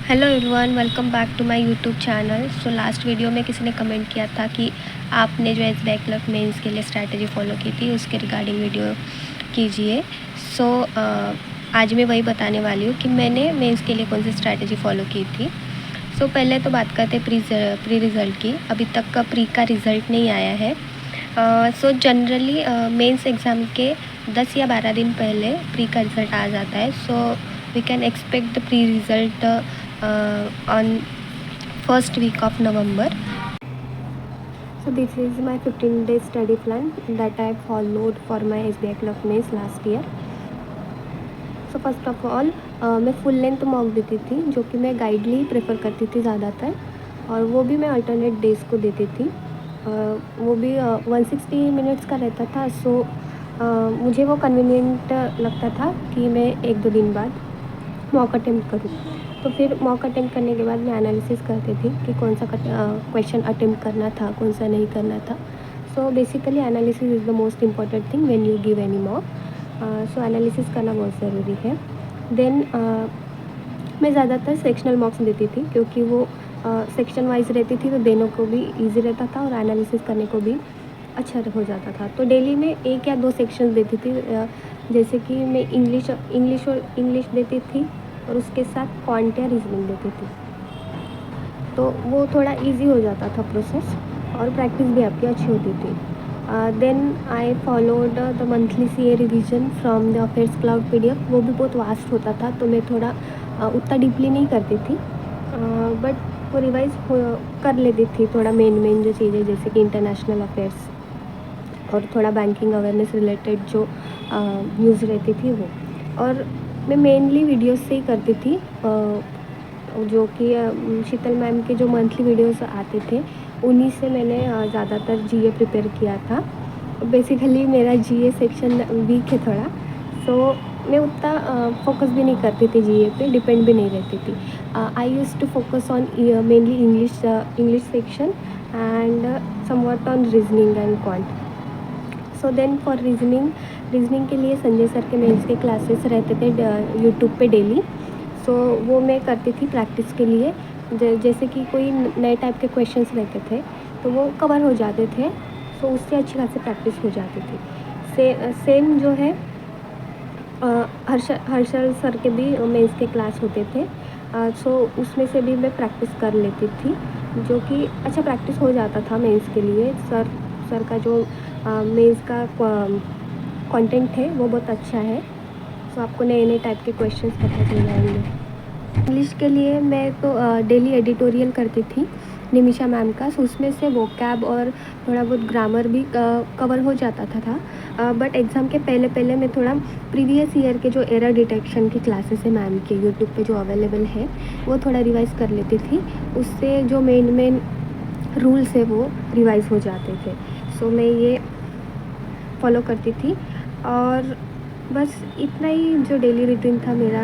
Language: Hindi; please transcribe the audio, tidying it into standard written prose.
Hello everyone, welcome back to my YouTube channel. So last video में किसी ने कमेंट किया था कि आपने जो एसबीआई क्लर्क मेंस के लिए स्ट्रैटेजी फॉलो की थी उसके रिगार्डिंग वीडियो कीजिए। सो आज मैं वही बताने वाली हूँ कि मैंने मेंस के लिए कौन सी स्ट्रैटेजी फॉलो की थी। सो पहले तो बात करते प्री रिज़ल्ट की। अभी तक का प्री का रिज़ल्ट नहीं आया है। सो जनरली मेंस एग्ज़ाम के 10 या 12 दिन पहले प्री का रिज़ल्ट आ जाता है। So we can expect the pre result on first week of November. So this is my 15-day study plan that I followed for my SBI Clerk Mains last year. So first of all मैं फुल लेंथ मॉक देती थी, जो कि मैं गाइडली प्रेफर करती थी ज़्यादातर, और वो भी मैं अल्टरनेट डेज़ को देती थी। वो भी 160 मिनट्स का रहता था। सो मुझे वो कन्वीनियंट लगता था कि मैं 1-2 दिन बाद मॉक अटेम्प्ट करूँ। तो फिर मॉक अटेम्प्ट करने के बाद मैं एनालिसिस करती थी कि कौन सा क्वेश्चन अटेम्प्ट करना था, कौन सा नहीं करना था। So basically analysis is the most important thing when you give any mock. So analysis करना बहुत ज़रूरी है। देन मैं ज़्यादातर सेक्शनल मॉक्स देती थी, क्योंकि वो सेक्शन वाइज रहती थी, तो देने को भी ईजी रहता था और एनालिसिस करने को भी अच्छा हो जाता था। तो डेली में 1 या 2 सेक्शंस देती थी। जैसे कि मैं इंग्लिश देती थी और उसके साथ क्वांट या रीजनिंग देती थी, तो वो थोड़ा इजी हो जाता था प्रोसेस और प्रैक्टिस भी आपकी अच्छी होती थी। Then I followed the monthly CA revision from the affairs cloud PDF. वो भी बहुत वास्ट होता था, तो मैं थोड़ा उतना डीपली नहीं करती थी, बट वो रिवाइज कर लेती थी थोड़ा मेन जो चीज़ें, जैसे कि इंटरनेशनल अफेयर्स और थोड़ा बैंकिंग अवेयरनेस रिलेटेड जो न्यूज़ रहती थी वो। और मैं मेनली वीडियोस से ही करती थी, जो कि शीतल मैम के जो मंथली वीडियोस आते थे उन्हीं से मैंने ज़्यादातर जीए प्रिपेयर किया था। बेसिकली मेरा जीए सेक्शन वीक है थोड़ा, सो मैं उतना फोकस भी नहीं करती थी जीए पे, डिपेंड भी नहीं रहती थी। I use to focus on mainly English section and somewhat on reasoning and quant. So then for reasoning के लिए संजय सर के मेंस के क्लासेस रहते थे यूट्यूब पे डेली। सो वो मैं करती थी प्रैक्टिस के लिए। जैसे कि कोई नए टाइप के क्वेश्चंस रहते थे तो वो कवर हो जाते थे, सो उससे अच्छी खासी प्रैक्टिस हो जाती थी। सेम जो है हर्षल सर के भी मेंस के क्लास होते थे। सो उसमें से भी मैं प्रैक्टिस कर लेती थी, जो कि अच्छा प्रैक्टिस हो जाता था मेंस के लिए। सर का जो मेंस का कंटेंट है वो बहुत अच्छा है। सो आपको नए टाइप के क्वेश्चंस पता चल जाएंगे। इंग्लिश के लिए मैं तो डेली एडिटोरियल करती थी निमिषा मैम का। सो उसमें से वोकैब और थोड़ा बहुत ग्रामर भी कवर हो जाता था। बट एग्ज़ाम के पहले मैं थोड़ा प्रीवियस ईयर के जो एरर डिटेक्शन की क्लासेस है मैम के यूट्यूब पे जो अवेलेबल है वो थोड़ा रिवाइज़ कर लेती थी। उससे जो मेन रूल्स है वो रिवाइज़ हो जाते थे। सो मैं ये फॉलो करती थी, और बस इतना ही जो डेली रूटीन था मेरा।